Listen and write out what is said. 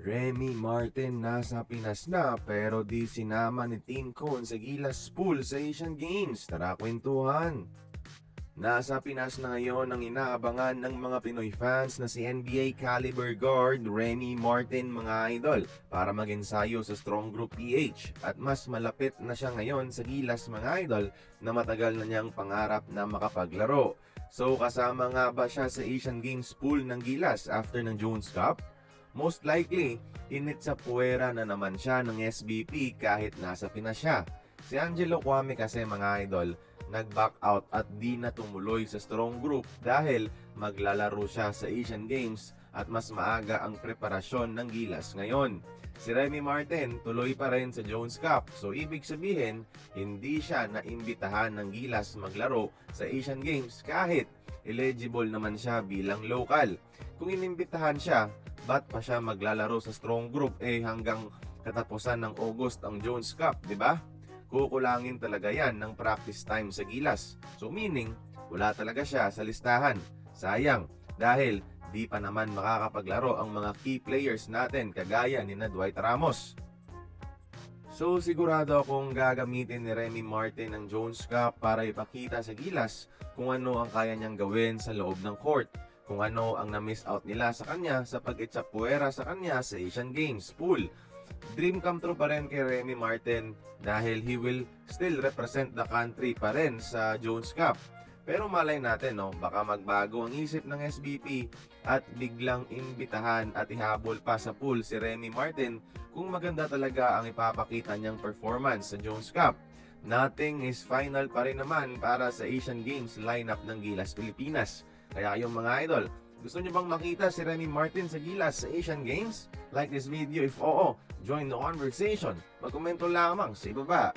Remy Martin nasa Pinas na pero di sinama ni Team Cone sa Gilas Pool sa Asian Games. Tara kwentuhan! Nasa Pinas na ngayon ang inaabangan ng mga Pinoy fans na si NBA caliber guard Remy Martin mga idol para mag-ensayo sa Strong Group PH at mas malapit na siya ngayon sa Gilas mga idol na matagal na niyang pangarap na makapaglaro. So kasama nga ba siya sa Asian Games pool ng Gilas after ng Jones Cup? Most likely, init sa puwera na naman siya ng SBP kahit nasa Pinas siya. Si Angelo Kwame kasi mga idol, nag-back out at di na tumuloy sa Strong Group dahil maglalaro siya sa Asian Games at mas maaga ang preparasyon ng Gilas ngayon. Si Remy Martin tuloy pa rin sa Jones Cup, so ibig sabihin hindi siya naimbitahan ng Gilas maglaro sa Asian Games kahit eligible naman siya bilang local. Kung inimbitahan siya, ba't pa siya maglalaro sa Strong Group hanggang katapusan ng August ang Jones Cup, di ba? Kukulangin talaga yan ng practice time sa Gilas. So meaning, wala talaga siya sa listahan. Sayang, dahil di pa naman makakapaglaro ang mga key players natin kagaya ni Dwight Ramos. So sigurado akong gagamitin ni Remy Martin ang Jones Cup para ipakita sa Gilas kung ano ang kaya niyang gawin sa loob ng court. Kung ano ang na-miss out nila sa kanya sa pag-itsapuera sa kanya sa Asian Games pool. Dream come true pa rin kay Remy Martin dahil he will still represent the country pa rin sa Jones Cup. Pero malay natin, baka magbago ang isip ng SBP at biglang imbitahan at ihabol pa sa pool si Remy Martin kung maganda talaga ang ipapakita niyang performance sa Jones Cup. Nothing is final pa rin naman para sa Asian Games lineup ng Gilas Pilipinas. Kaya kayong mga idol, gusto nyo bang makita si Remy Martin sa Gilas sa Asian Games? Like this video if oo, join the conversation. Magkomento lamang sa ibaba.